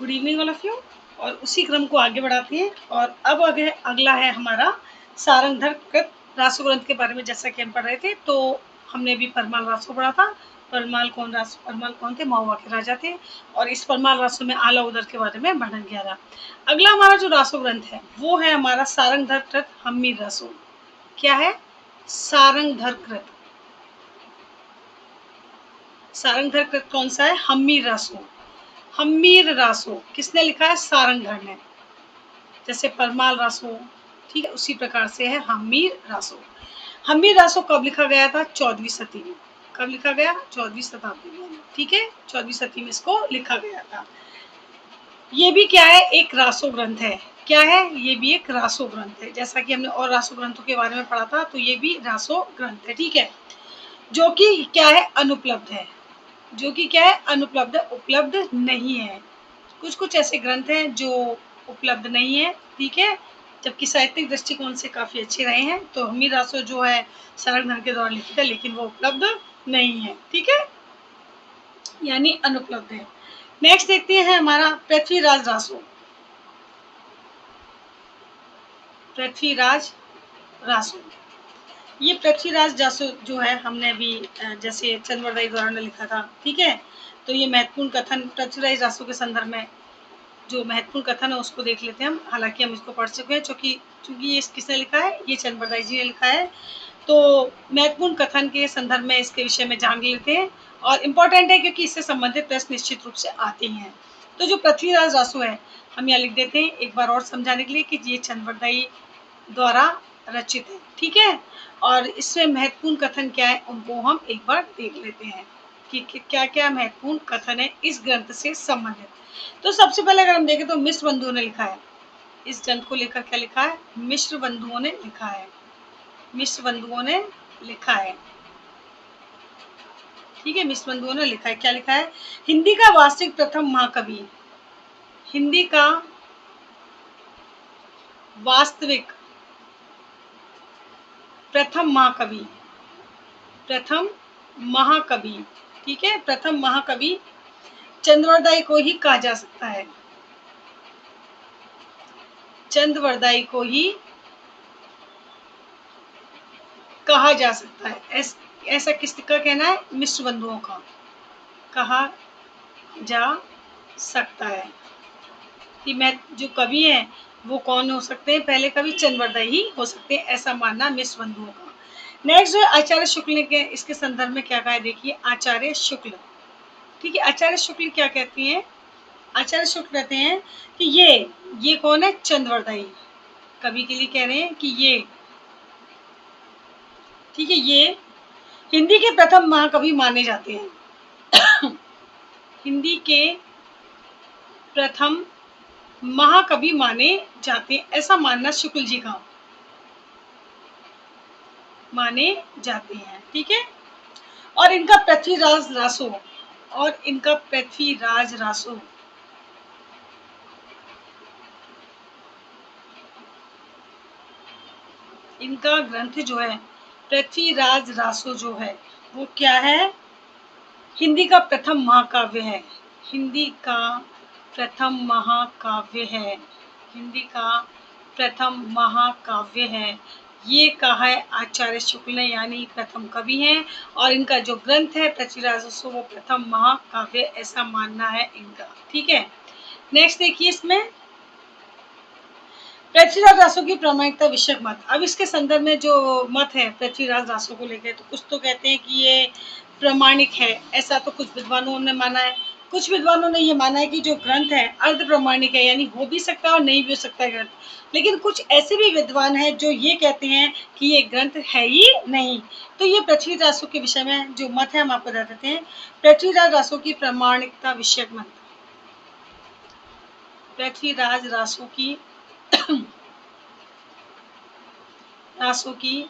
Good evening all of you. और उसी क्रम को आगे बढ़ाते हैं और अब आगे अगला है हमारा सारंगधर कृत रासो ग्रंथ के बारे में। जैसा कि हम पढ़ रहे थे तो हमने भी परमाल रासो पढ़ा था। परमाल कौन थे? महुआ के राजा थे। और इस परमाल रासो में आला उदर के बारे में वर्णन किया था। अगला हमारा जो रासो ग्रंथ है वो है हमारा सारंगधर कृत हम्मीर रासो। क्या है? सारंगधर कृत। सारंगधर कृत कौन सा है? हम्मीर रासो। हम्मीर रासो किसने लिखा है? सारंगधर ने। जैसे परमाल रासो, ठीक है, उसी प्रकार से है हम्मीर रासो। हम्मीर रासो कब लिखा गया था? 14वीं सदी में। कब लिखा गया? 14वीं शताब्दी में, ठीक है, 14वीं सदी में इसको लिखा गया था। ये भी क्या है? एक रासो ग्रंथ है। क्या है? ये भी एक रासो ग्रंथ है। जैसा कि हमने और रासो ग्रंथों के बारे में पढ़ा था तो ये भी रासो ग्रंथ है, ठीक है, जो कि क्या है? अनुपलब्ध है। जो कि क्या है? अनुपलब्ध है, उपलब्ध नहीं है। कुछ कुछ ऐसे ग्रंथ हैं जो उपलब्ध नहीं है, ठीक है, जबकि साहित्यिक दृष्टिकोण से काफी अच्छे रहे हैं। तो हम्मीर रासो जो है सारंगधर के द्वारा लिखित है, लेकिन वो उपलब्ध नहीं है, ठीक है, यानी अनुपलब्ध है। नेक्स्ट देखते हैं हमारा पृथ्वीराज रासो। पृथ्वीराज रासो, ये पृथ्वीराज रासो जो है हमने अभी जैसे चंद्रवरदाई द्वारा ने लिखा था, ठीक है, तो ये महत्वपूर्ण कथन पृथ्वीराज रासो के संदर्भ में जो महत्वपूर्ण कथन है उसको देख लेते हैं हम। हालांकि हम इसको पढ़ चुके हैं, चूंकि ये किसने लिखा है? ये चंद्रवरदाई जी ने लिखा है। तो महत्वपूर्ण कथन के संदर्भ में इसके विषय में जान लेते हैं और इम्पोर्टेंट है क्योंकि इससे संबंधित प्रश्न निश्चित रूप से आते हैं। तो जो पृथ्वीराज रासो है हम यहाँ लिख देते हैं एक बार और समझाने के लिए कि ये चंद्रवरदाई द्वारा रचित है, ठीक है, और इसमें महत्वपूर्ण कथन क्या है उनको हम एक बार देख लेते हैं कि क्या क्या महत्वपूर्ण कथन है इस ग्रंथ से संबंधित। तो सबसे पहले अगर हम देखें तो मिश्र बंधुओं ने लिखा है इस ग्रंथ को लेकर। क्या लिखा है? मिश्र बंधुओं ने लिखा है। मिश्र बंधुओं ने लिखा है, ठीक है, मिश्र बंधुओं ने लिखा है। क्या लिखा है? हिंदी का वास्तविक प्रथम महाकवि, हिंदी का वास्तविक प्रथम महाकवि, प्रथम महाकवि, ठीक है, प्रथम महाकवि चंद्रवरदाई को ही कहा जा सकता है। चंद्रवरदाई को ही कहा जा सकता है। ऐसा किसका कहना है? मिश्र बंधुओं का कहा जा सकता है कि मैं जो कवि हैं वो कौन हो सकते हैं? पहले कवि चंद्रवरदाई ही हो सकते हैं, ऐसा मानना मिश्र बंधुओं का। नेक्स्ट जो है आचार्य शुक्ल ने इसके संदर्भ में क्या कहा है? देखिए, आचार्य शुक्ल, ठीक है, आचार्य शुक्ल क्या कहती हैं? आचार्य शुक्ल कहते हैं कि ये कौन है? चंद्रवरदाई कवि के लिए कह रहे हैं कि ये, ठीक है, ये हिंदी के प्रथम महाकवि माने जाते हैं। हिंदी के प्रथम महाकवि माने जाते हैं, ऐसा मानना शुक्ल जी का माने जाते हैं, ठीक है। और इनका पृथ्वीराज रासो, और इनका पृथ्वीराज रासो इनका ग्रंथ जो है पृथ्वीराज रासो जो है वो क्या है? हिंदी का प्रथम महाकाव्य है। हिंदी का प्रथम महाकाव्य है। हिंदी का प्रथम महाकाव्य है। ये कहा है आचार्य शुक्ल ने, यानी प्रथम कवि हैं। और इनका जो ग्रंथ है पृथ्वीराज रासो वो प्रथम महाकाव्य, ऐसा मानना है इनका, ठीक है। नेक्स्ट देखिए इसमें पृथ्वीराज रासो की प्रामाणिकता विषयक मत। अब इसके संदर्भ में जो मत है पृथ्वीराज रासो को लेकर, तो कुछ तो कहते हैं कि ये प्रामाणिक है, ऐसा तो कुछ विद्वानों ने माना है। कुछ विद्वानों ने ये माना है कि जो ग्रंथ है अर्ध प्रामाणिक है, यानी हो भी सकता है और नहीं भी हो सकता है ग्रंथ। लेकिन कुछ ऐसे भी विद्वान हैं जो ये कहते हैं कि ये ग्रंथ है ही नहीं। तो ये पृथ्वीराज रासो के विषय में जो मत है हम आपको बता देते हैं। पृथ्वीराज रासो की प्रामाणिकता विषयक मत। पृथ्वीराज रासो की रासो की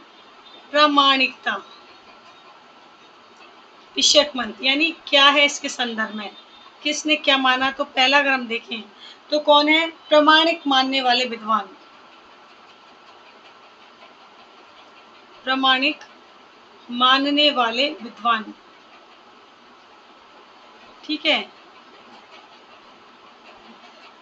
प्रामाणिकता विषयक मत, यानी क्या है इसके संदर्भ में, किसने क्या माना? तो पहला अगर हम देखें तो कौन है प्रामाणिक मानने वाले विद्वान? प्रामाणिक मानने वाले विद्वान, ठीक है,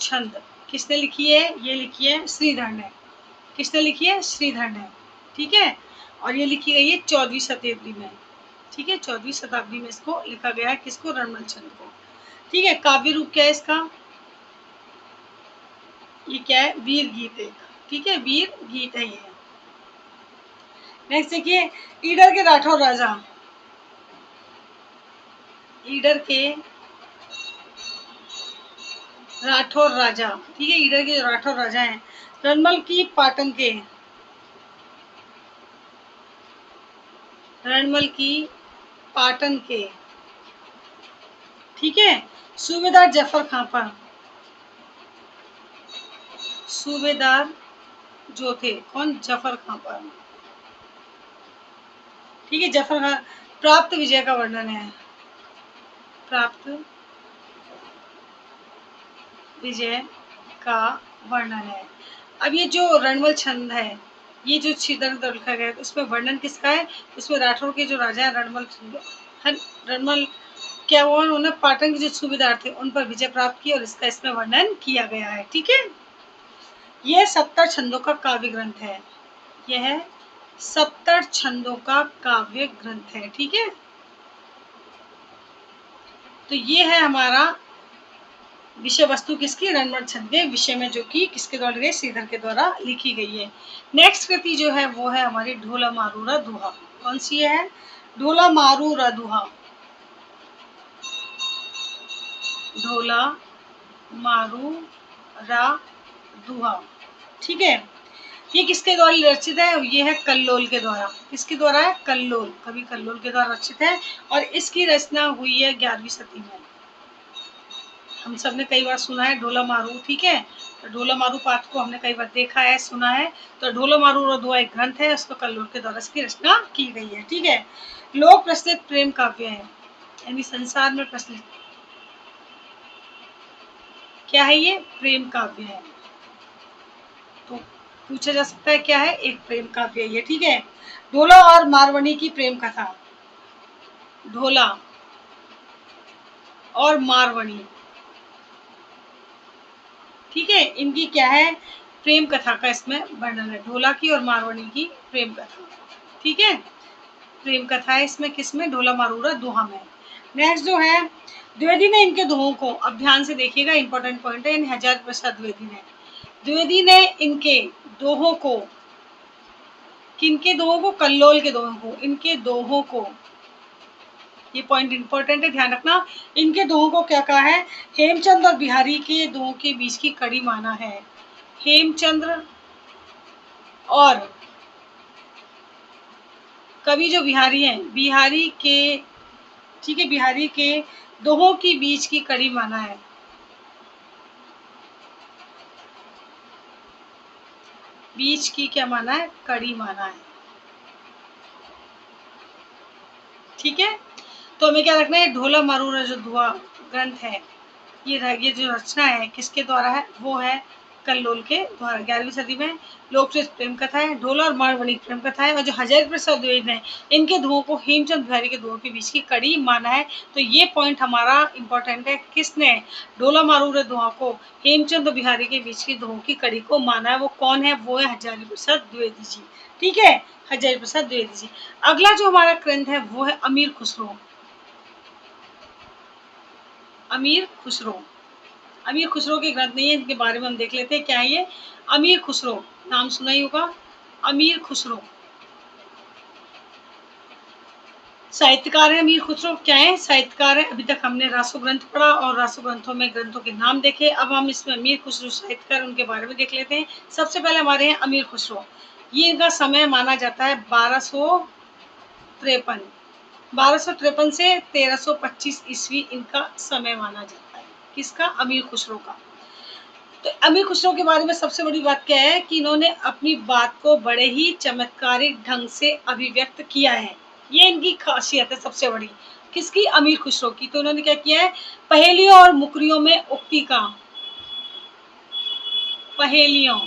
छंद किसने लिखी है? ये लिखी है श्रीधर ने। किसने लिखी है? श्रीधर ने। ठीक है, और ये लिखी गई है 14वीं शताब्दी में। ठीक है, 14वीं शताब्दी में इसको लिखा गया है। किसको? रणमल छंद को। ठीक है, काव्य रूप क्या है इसका? ये क्या है? वीर गीत एक। ठीक है, वीर गीत है ये। नेक्स्ट देखिए, ईडर के राठौर राजा। ईडर के राठौर राजा। ठीक है, ईडर के राठौर राजा हैं। रणमल की पाटन के। रणमल की पाटन के। ठीक है, सूबेदार जफर खां पर। सूबेदार जो थे कौन? जफर खां पर। ठीक है, जफर खां। प्राप्त विजय का वर्णन है। प्राप्त विजय का वर्णन है। अब ये जो रणमल छंद है, ये जो श्रीधर लिखा गया है, उसमें वर्णन किसका है? उसमें राठौर के जो राजा है रणमल रणमल क्या हुआ, उन्होंने पाटन के जो सूबेदार थे उन पर विजय प्राप्त की और इसका इसमें वर्णन किया गया है। ठीक है, यह 70 छंदों का काव्य ग्रंथ है। यह 70 छंदों का काव्य ग्रंथ है। ठीक है, तो ये है हमारा विषय वस्तु किसकी? रणमल छंद के विषय में, जो कि किसके द्वारा गई? श्रीधर के द्वारा लिखी गई है। नेक्स्ट कृति जो है वो है हमारी ढोला मारूरा दुहा। कौन सी है? ढोला मारूरा दुहा। ढोला मारूरा दुहा। ठीक है, ये किसके द्वारा रचित है? ये है कल्लोल के द्वारा। किसके द्वारा है? कल्लोल, कवि कल्लोल के द्वारा रचित है और इसकी रचना हुई है 11वीं सदी में। हम सब ने कई बार सुना है ढोला मारू। ठीक है, तो ढोला मारू पाठ को हमने कई बार देखा है, सुना है। तो ढोला मारू और दुआ एक ग्रंथ है, उसको कल्लोल के द्वारा इसकी रचना की गई है। ठीक है, लोक प्रचलित प्रेम काव्य है, यानी संसार में प्रचलित क्या है? ये प्रेम काव्य है। तो पूछा जा सकता है क्या है? एक प्रेम काव्य है ये। ठीक है, ढोला और मारवणी की प्रेम कथा। ढोला और मारवणी, ठीक है, इनकी क्या है? प्रेम कथा का इसमें वर्णन है। ढोला की और मारवणी की प्रेम कथा। ठीक है, प्रेम कथा है इसमें, किसमें? ढोला मारूरा दोहा में। नेक्स्ट जो है, द्विवेदी ने इनके दोहों को, अब ध्यान से देखिएगा, इंपॉर्टेंट पॉइंट है, इन हजारी प्रसाद द्विवेदी ने इनके दोहों को, किनके दोहों को? कल्लोल के दोहों को, इनके दोहों को, ये पॉइंट इंपॉर्टेंट है, ध्यान रखना। इनके दोहों को क्या कहा है? हेमचंद और बिहारी के दोहों के बीच की कड़ी माना है। हेमचंद्र और कवि जो बिहारी हैं, बिहारी के, ठीक है, बिहारी के दोहों के बीच की कड़ी माना है। बीच की क्या माना है? कड़ी माना है। ठीक है, तो हमें क्या रखना है? ढोला मारूरा जो दुआ ग्रंथ है, ये जो रचना है किसके द्वारा है? वो है कल्लोल के द्वारा। 11वीं सदी में लोकप्रिय प्रेम कथा है, ढोला और मारवाड़ी प्रेम कथा है, और जो हजारी प्रसाद द्विवेदी है इनके दोहों को हेमचंद बिहारी के दोहों के बीच की कड़ी माना है। तो ये पॉइंट हमारा इंपॉर्टेंट है, किसने ढोला मारूरा दोहा को हेमचंद बिहारी के बीच की दोहों की कड़ी को माना है? वो कौन है? वो है हजारी प्रसाद द्विवेदी जी। ठीक है, हजारी प्रसाद द्विवेदी जी। अगला जो हमारा ग्रंथ है वो है अमीर खुसरो। अमीर खुसरो, अमीर खुसरो के ग्रंथ नहीं है, इनके बारे में हम देख लेते हैं क्या है ये। अमीर खुसरो नाम सुना ही होगा। अमीर खुसरो साहित्यकार है। अमीर खुसरो क्या है? साहित्यकार है। अभी तक हमने रासो ग्रंथ पढ़ा और रासो ग्रंथों में ग्रंथों के नाम देखे। अब हम इसमें अमीर खुसरो साहित्यकार उनके बारे में देख लेते हैं। सबसे पहले हमारे हैं अमीर खुसरो। ये इनका समय माना जाता है 1253, 1253 से 1325 ईस्वी इनका समय माना जाता है। किसका? अमीर खुसरो का। तो अमीर खुसरो के बारे में सबसे बड़ी बात क्या है कि इन्होंने अपनी बात को बड़े ही चमत्कारिक ढंग से अभिव्यक्त किया है। ये इनकी खासियत है सबसे बड़ी। किसकी? अमीर खुसरो की। तो उन्होंने क्या किया है? पहेलियों और मुकरियों में उक्ति का, पहेलियों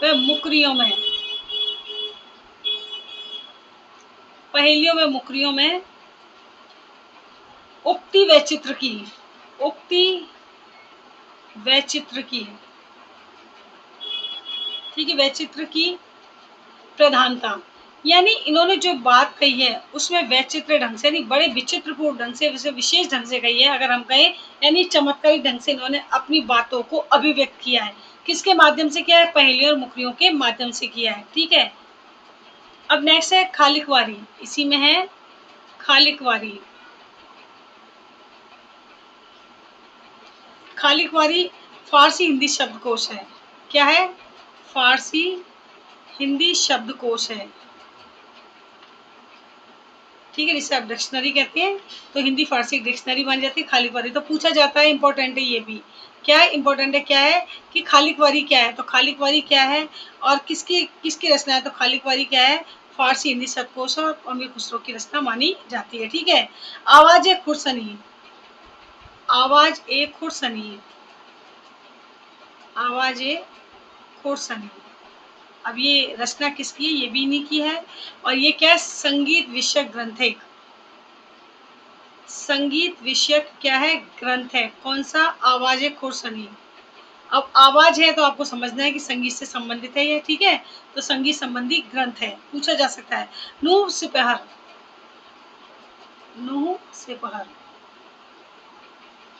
व मुकरियों में, पहेलियों में मुकरियों में उक्ति व चित्र की, उक्ति वैचित्र की, ठीक है, वैचित्र की प्रधानता, यानी इन्होंने जो बात कही है उसमें वैचित्र ढंग से, यानी बड़े विचित्रपूर्ण ढंग से, विशेष ढंग से कही है अगर हम कहें, यानी चमत्कारी ढंग से इन्होंने अपनी बातों को अभिव्यक्त किया है। किसके माध्यम से किया है? पहेलियों और मुखरियों के माध्यम से किया है, ठीक है। अब नेक्स्ट है खालिकवारी, इसी में है खालिकवारी। खालिकवारी फारसी हिंदी शब्दकोश है। क्या है? फारसी हिंदी शब्दकोश है, ठीक है, जिसे आप डिक्शनरी कहते हैं, तो हिंदी फारसी डिक्शनरी बन जाती है खालिकवारी। तो पूछा जाता है, इंपॉर्टेंट है ये भी। क्या है? इंपॉर्टेंट है, क्या है कि खालिकवारी क्या है, तो खालिकवारी क्या है और किसकी किसकी रचना है, तो खालिकवारी क्या है? फारसी हिंदी शब्दकोश और अमीर खुसरो की रचना मानी जाती है, ठीक है। आवाज एक खुरसनी, आवाज एक खुरसनी, आवाज एक खुरसनी। अब ये रचना किसकी है? ये भी इन्हीं की है। और ये क्या है? संगीत विषयक ग्रंथ है, संगीत विषयक क्या है? ग्रंथ है। कौन सा? आवाज़े खुरसनी। अब आवाज है तो आपको समझना है कि संगीत से संबंधित है ये, ठीक है, तो संगीत संबंधी ग्रंथ है, पूछा जा सकता है। नूह सिपहर, नूह सिपहर,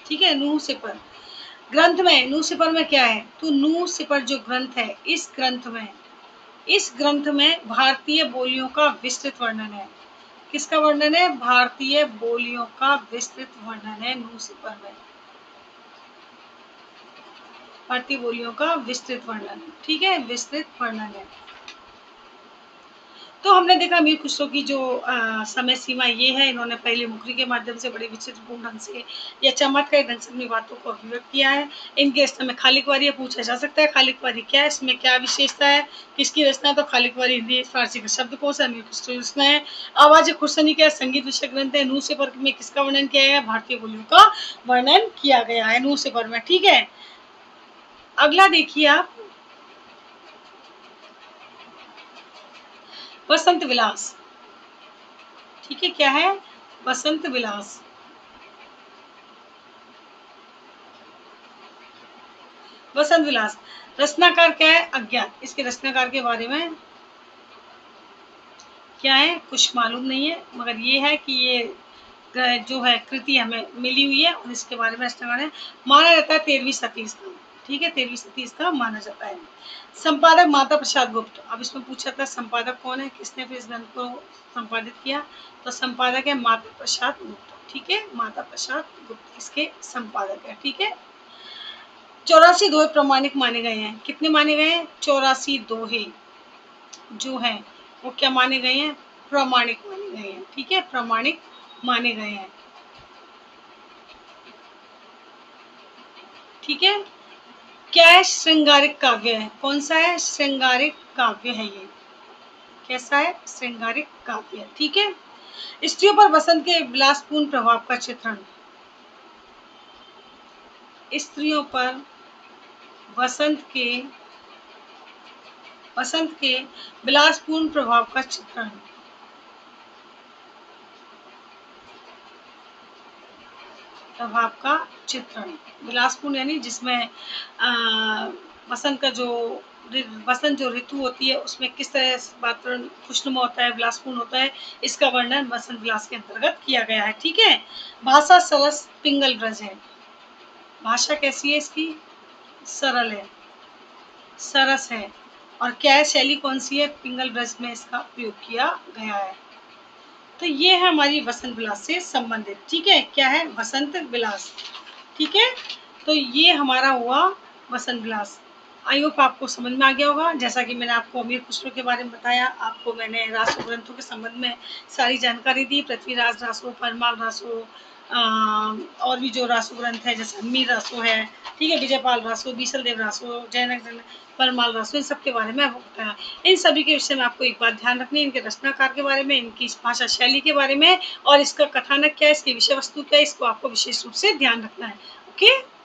ठीक है, नूह सिपर ग्रंथ में, नूह सिपर में क्या है? तो नूह सिपर जो ग्रंथ है, इस ग्रंथ में, इस ग्रंथ में भारतीय बोलियों का विस्तृत वर्णन है। किसका वर्णन है? भारतीय बोलियों का विस्तृत वर्णन है नूह सिपर में, भारतीय बोलियों का विस्तृत वर्णन, ठीक है, विस्तृत वर्णन है। तो हमने देखा मीर खुसरो की जो समय सीमा ये है, इन्होंने पहले मुखरी के माध्यम से बड़े विचित्रपूर्ण ढंग से या चमत्कारी ढंग से अपनी बातों को अभिव्यक्त किया है। इनके रचना में खालिकवारी पूछा जा सकता है, खालिकवारी क्या है, इसमें क्या विशेषता है, किसकी रचना, तो खालिकवारी हिंदी फारसी का शब्दकोश है, मीर खुसरो की रचना है। आवाज खुरसनी क्या है? संगीत विषय ग्रंथ है। नूह सिपर में किसका वर्णन किया गया? भारतीय बोलियों का वर्णन किया गया है नूह सिपर में, ठीक है। अगला देखिए आप, वसंत विलास, ठीक है, क्या है? वसंत विलास। वसंत विलास रचनाकार क्या है? अज्ञात। इसके रचनाकार के बारे में क्या है? कुछ मालूम नहीं है, मगर ये है कि ये जो है कृति हमें मिली हुई है और इसके बारे में रचनाकार है। माना जाता है 13वीं सदी इसका, ठीक है, 13वीं सदी इसका माना जाता है। संपादक माता प्रसाद गुप्त। अब इसमें पूछा था संपादक कौन है, किसने फिर इस ग्रंथ को संपादित किया, तो संपादक है माता प्रसाद गुप्त, ठीक है, माता प्रसाद गुप्त इसके संपादक है, ठीक है। 84 दोहे प्रमाणिक माने गए हैं। कितने माने गए हैं? 84 दोहे जो हैं वो क्या माने गए हैं? प्रमाणिक माने गए हैं, ठीक है, प्रमाणिक माने गए हैं, ठीक है। क्या है? श्रृंगारिक काव्य है। कौन सा है? श्रृंगारिक काव्य है ये। कैसा है? श्रृंगारिक काव्य, ठीक है। स्त्रियों पर बसंत के विलासपूर्ण प्रभाव का चित्रण, स्त्रियों पर बसंत के विलासपूर्ण प्रभाव का चित्रण, प्रभाव का चित्रण, विलासपूर्ण यानी जिसमें बसंत का जो बसंत जो ऋतु होती है उसमें किस तरह वातावरण खुशनुमा होता है, विलासपूर्ण होता है, इसका वर्णन बसंत विलास के अंतर्गत किया गया है, ठीक है। भाषा सरस पिंगल ब्रज है। भाषा कैसी है इसकी? सरल है, सरस है। और क्या है? शैली कौन सी है? पिंगल ब्रज में इसका प्रयोग किया गया है। तो ये है हमारी वसंत विलास से संबंधित, ठीक है, क्या है? वसंत विलास, ठीक है। तो ये हमारा हुआ वसंत विलास। आई होप आपको समझ में आ गया होगा। जैसा कि मैंने आपको अमीर खुसरो के बारे में बताया, आपको मैंने रासो ग्रंथों के संबंध में सारी जानकारी दी, पृथ्वीराज रासो, परमाल रासो, और भी जो रासो ग्रंथ है जैसे अमीर रासो है, ठीक है, विजयपाल रासो, बीसल देव रासो, जयनगर परमाल रासो, इन सब के बारे में आपको बताया। इन सभी के विषय में आपको एक बात ध्यान रखनी है, इनके रचनाकार के बारे में, इनकी भाषा शैली के बारे में और इसका कथानक क्या है, इसकी विषय वस्तु क्या है, इसको आपको विशेष रूप से ध्यान रखना है, ओके।